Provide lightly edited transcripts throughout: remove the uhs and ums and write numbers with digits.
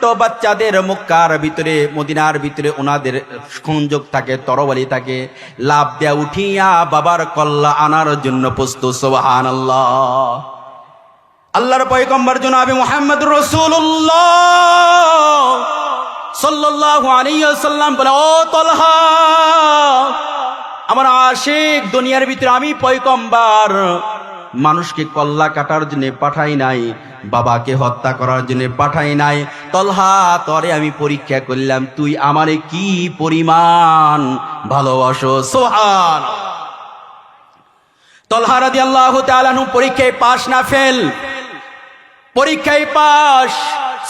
ছোট্ট বাচ্চাদের মক্কার ভিতরে মদিনার ভিতরে ওনাদের সংযোগ থাকে, তরবারি থাকে, লাভ দেয়া উঠিয়া বাবার কল্লা আনার জন্য প্রস্তুত। সুবহানাল্লাহ। আল্লাহর পয়গম্বর জনাবে মুহাম্মদুর রাসূলুল্লাহ সাল্লাল্লাহু আলাইহি ওয়াসাল্লাম বলে, ও তলহা, আমার আশিক, দুনিয়ার ভিতরে আমি পয়গম্বর মানুষকে কল্লা কাটার জন্য পাঠাই নাই, বাবাকে হত্যা করার জন্য পাঠাই নাই। তলহা, তরে আমি পরীক্ষা করলাম তুই আমারে কি পরিমাণ ভালোবাসো। সুবহান। তলহা রাদিয়াল্লাহু তাআলা আনহু পরীক্ষায় পাস না ফেল? পরীক্ষায় পাস।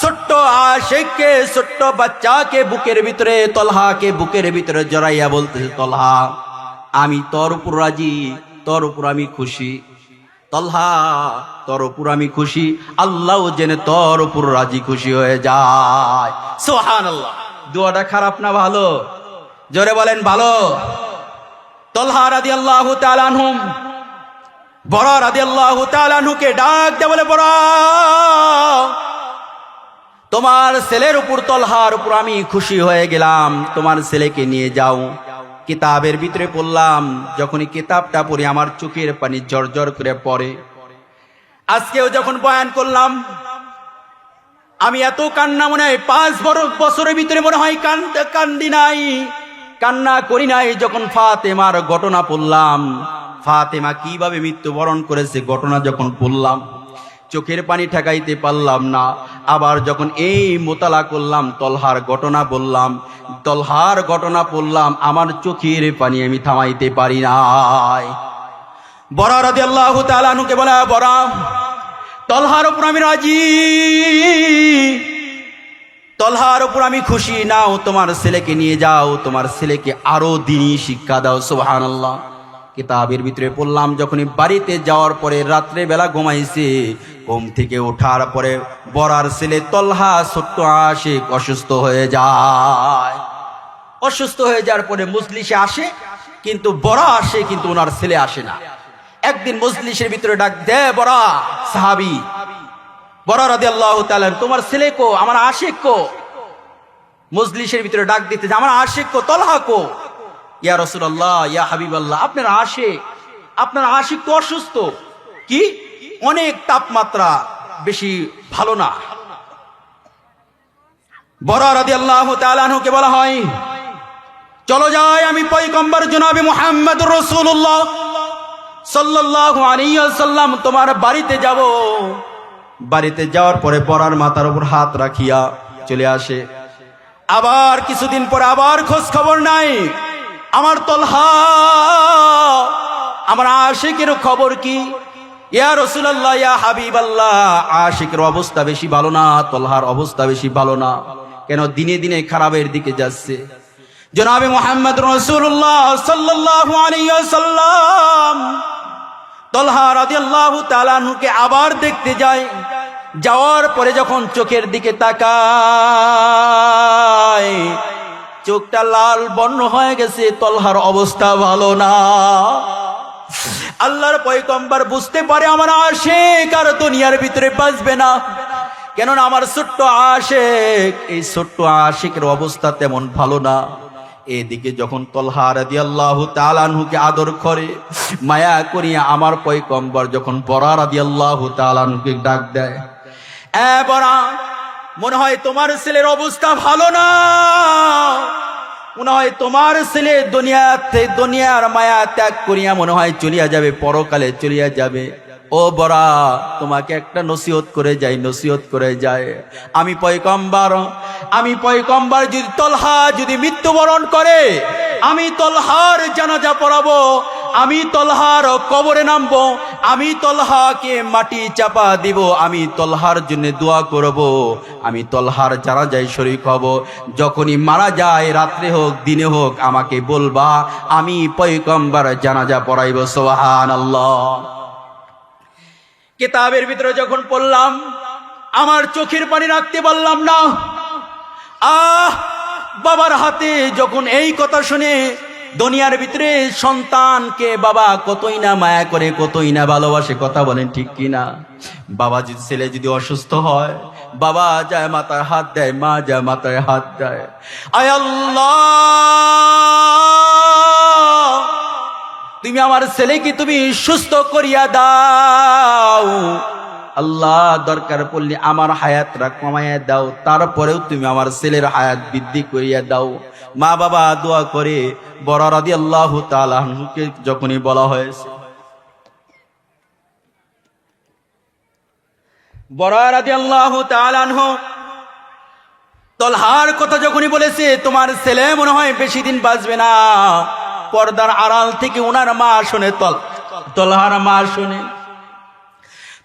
ছোট্ট আশিককে, ছোট্ট বাচ্চাকে বুকের ভিতরে, তলহাকে বুকের ভিতরে জড়াইয়া বলতেছে, তলহা আমি তোর উপর রাজি, তোর উপর আমি খুশি। তলহা তোর উপর আমি খুশি, আল্লাহ জেনে তোর উপর রাজি খুশি হয়ে যায়। সুবহানাল্লাহ। দোয়াটা খারাপ না ভালো? জোরে বলেন ভালো। তলহা রাদিয়াল্লাহু তাআলা আনহু বরা রাদিয়াল্লাহু তাআলা আনহুকে ডাক দিয়ে বলে, বরা, তোমার ছেলের উপর, তলহার উপর আমি খুশি হয়ে গেলাম, তোমার ছেলেকে নিয়ে যাও। কিতাবের ভিতরে পড়লাম, যখনই কিতাবটা পড়ি আমার চোখের পানি জর্জর করে পড়ে। আজকেও যখন বয়ান করলাম, আমি এত কান্না মনে হয় 5 বছরের ভিতরে মনে হয় কান্দি নাই, কান্না করি নাই। যখন ফাতেমার ঘটনা পড়লাম, ফাতেমা কিভাবে মৃত্যুবরণ করেছে ঘটনা যখন পড়লাম, চোখের পানি ঠেকাইতে পারলাম না। আবার যখন এই মোতালা করলাম, তলহার ঘটনা বললাম, তলহার ঘটনা পড়লাম, আমার চোখের পানি আমি থামাইতে পারি নাই। বরা রাদিয়াল্লাহু তাআলা আনহুকে বলা, বরা, তলহার উপর আমি রাজি, তলহার উপর আমি খুশি, নাও তোমার ছেলেকে নিয়ে যাও, তোমার ছেলেকে আরো দ্বীনি শিক্ষা দাও। সুবহানাল্লাহ। কিতাবের ভিতরে পড়লাম, যখনই বাড়িতে যাওয়ার পরে রাত্রে বেলা ঘুমাইছে, ঘুম থেকে ওঠার পরে বরার ছেলে তলহা ছোট্ট আশিক অসুস্থ হয়ে যায়। অসুস্থ হয়ে যাওয়ার পরে মজলিসে আসে, কিন্তু বরা আসে, কিন্তু ওনার ছেলে আসে না। একদিন মজলিসের ভিতরে ডাক দে, বরা সাহাবী, বরা রাদিয়াল্লাহু তাআলা, তোমার ছেলে কো, আমার আশিক কো? মজলিসের ভিতরে ডাক দিতে, আমার আশিক কো, তলহা কো? ইয়া রাসূলুল্লাহ, ইয়া হাবিবাল্লাহ, আপনার আশিক তো অসুস্থ। কি? অনেক তাপমাত্রা বেশি ভালো না। বরা রাদিয়াল্লাহু তাআলা আনহুকে বলা হয়, চলো যাই, আমি পয়গম্বর জনাবে মুহাম্মদুর রাসূলুল্লাহ সাল্লাল্লাহু আলাইহি ওয়াসাল্লাম তোমার বাড়িতে যাব। বাড়িতে যাওয়ার পরে বরার মাথার উপর হাত রাখিয়া চলে আসে। আবার কিছুদিন পরে আবার খোঁজ খবর নাই। আমার তলহা, আমার আশিকের খবর কি? ইয়া রাসূলুল্লাহ, ইয়া হাবিবাল্লাহ, আশিকের অবস্থা বেশি ভালো না, তলহার অবস্থা বেশি ভালো না। কেন? দিনে দিনে খারাপের দিকে যাচ্ছে। জনাবে মুহাম্মদ রাসূলুল্লাহ সাল্লাল্লাহু আলাইহি ওয়াসাল্লাম তলহা রাদিয়াল্লাহু তাআলা আনহুকে আবার দেখতে যায়। যাওয়ার পরে যখন চোখের দিকে তাকায়, চোখটা লাল বর্ণ হয়ে গেছে, তলহার অবস্থা ভালো না। আল্লাহর পয়গম্বর বুঝতে পারে আমার আশিক আর দুনিয়ার ভিতরে বাঁচবে না, কেননা আমার ছোট্ট আশিক, এই ছোট্ট আশিকের অবস্থা তেমন ভালো না। এদিকে যখন তলহা রাদিয়াল্লাহু তাআলা আনহুকে আদর করে, মায়া করিয়া আমার পয়গম্বর যখন বরা রাদিয়াল্লাহু তাআলা আনহুকে ডাক দেয়, এ বরা, মনে হয় তোমার ছেলের অবস্থা ভালো না, মনে হয় তোমার ছেলে দুনিয়ার মায়া ত্যাগ করিয়া মনে হয় চলিয়া যাবে, পরকালে চলিয়া যাবে। ও বরা, তোমাকে একটা নসিহত করে যায়, আমি পয়গম্বর যদি তলহা যদি মৃত্যুবরণ করে, আমি তলহার জানাজা পড়াবো, আমি তলহার কবরে নামবো, আমি তলহাকে মাটি চাপা দিব, আমি তলহার জন্য দোয়া করব, আমি তলহার জানাজায় শরীক হব। যখনই মারা যায়, রাত্রে হোক দিনে হোক, আমাকে বলবা, আমি পয়গম্বর জানাজা পড়াইব। সুবহানাল্লাহ। কিতাবের ভিতরে যখন পড়লাম, আমার চোখের পানি রাখতে পারলাম না। বাবার হাতে যখন এই কথা শুনে, দুনিয়ার ভিতরে সন্তানকে বাবা কতই না মায়া করে, কতই না ভালোবাসে, কথা বলেন ঠিক কিনা? বাবা যদি ছেলে যদি অসুস্থ হয়, বাবা যায় মাথায় হাত দেয়, মা যায় মাথায় হাত দেয়। আয় আল্লাহ, তুমি আমার ছেলেকে তুমি সুস্থ করিয়া দাও। আল্লাহ, দরকার পড়লে আমার হায়াতটা কমাইয়া দাও, তারপরেও তুমি আমার ছেলের হায়াত বৃদ্ধি করিয়া দাও। মা বাবা দোয়া করে। বরা রাদিয়াল্লাহু তাআলা আনহুকে যখনই বলা হয়েছে, বরা রাদিয়াল্লাহু তাআলা আনহু তলহার কথা যখনই বলেছে, তোমার ছেলে মনে হয় বেশি দিন বাঁচবে না, পর্দার আড়াল থেকে ওনার মা শুনে, তলহার মা শুনে।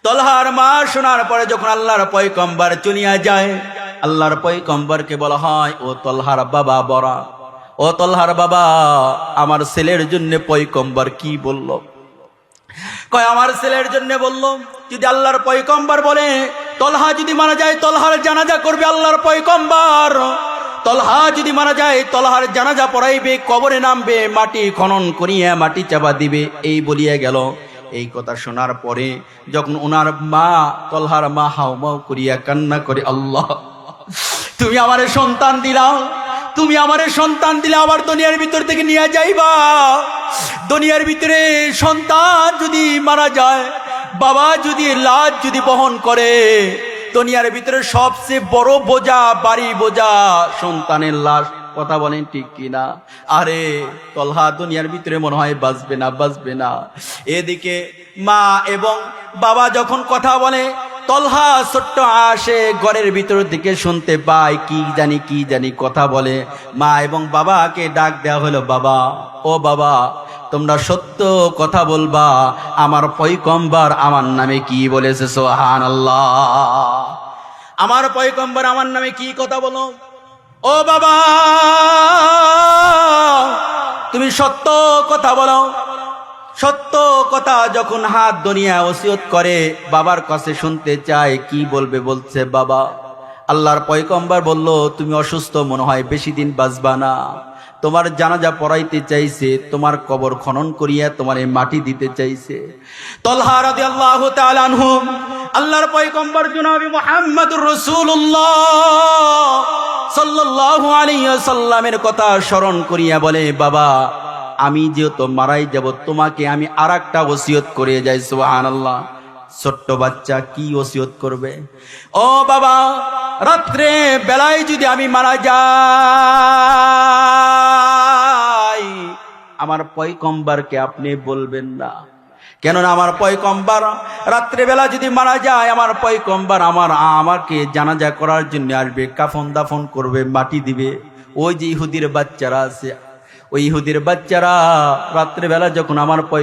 তলহার মা শোনার পরে যখন আল্লাহর পয়গম্বর চলিয়া যায়, আল্লাহর পয়গম্বরকে বলা হয়, ও তলহার বাবা বরা, ও তলহার বাবা, আমার ছেলের জন্য পয়গম্বর কি বলল? কয় আমার ছেলের জন্য বলল, যদি আল্লাহর পয়গম্বর বলে তলহা যদি মারা যায় তলহার জানাজা করবে আল্লাহর পয়গম্বর, তলহা যদি মারা যায় তলহার জানাজা পড়াইবে, কবরে নামবে, মাটি খনন করিয়া মাটি চাপা দিবে, এই বলিয়া গেল। এই কথা শোনার পরে যখন ওনার মা, তলহার মা হাউমাউ করিয়া কান্না করে, আল্লাহ তুমি আমারে সন্তান দিলাও, তুমি আমারে সন্তান দিলে আবার দুনিয়ার ভিতর থেকে নিয়ে যাইবা। দুনিয়ার ভিতরে সন্তান যদি মারা যায়, বাবা যদি লাশ যদি বহন করে, দুনিয়ার ভিতরে সবচেয়ে বড় বোঝা, বাড়ি বোঝা সন্তানের লাশ। কথা বলেন ঠিক কিনা? আরে তলহা দুনিয়ার ভিতরে মনে হয় বাঁচবে না, বাঁচবে না। এদিকে মা এবং বাবা যখন কথা বলে, তলহা ছোট্ট আসে ঘরের ভিতর দিকে শুনতে পায় কি জানি কথা বলে। মা এবং বাবাকে ডাক দেওয়া হলো, বাবা, ও বাবা, তোমরা সত্য কথা বলবা, আমার পয়গম্বর আমার নামে কি বলেছে? সুবহানাল্লাহ। আমার পয়গম্বর আমার নামে কি কথা বলো? ও বাবা, তুমি সত্য কথা বলো। সত্য কথা যখন হাত দুনিয়া ওসিয়ত করে, বাবার কাছে শুনতে চায়, কি বলবে? বলছে, বাবা, আল্লাহর পয়গম্বর বলল তুমি অসুস্থ, মনে হয় বেশি দিন বাঁচবা না, তোমার জানাজা পড়াইতে চাইছে, তোমার কবর খনন করিয়া তোমার মাটি দিতে চাইছে। তলহা রাদিয়াল্লাহু তাআলা আনহু আল্লাহর পয়গম্বর জনাবে মুহাম্মদুর রাসূলুল্লাহ সাল্লাল্লাহু আলাইহি ওয়াসাল্লামের কথা স্মরণ করিয়া বলে, বাবা, আমি যেহেতু মারাই যাব, তোমাকে আমি আরেকটা ওসিয়ত করে যাই। সুবহানাল্লাহ। ছোট্ট বাচ্চা কি ওসিয়ত করবে? ও বাবা, রাত্রে বেলায় যদি আমি মারা যাই, আমার পয়গম্বরকে আপনি বলবেন না, কেননা আমার পয়গম্বর রাত্রেবেলা যদি মারা যায়, আমার পয়গম্বর আমাকে জানাজা করার জন্য আসবে, কাফন দাফন করবে, মাটি দিবে। ওই যে ইহুদির বাচ্চারা আছে, ওই ইহুদির বাচ্চারা রাত্রেবেলা যখন আমার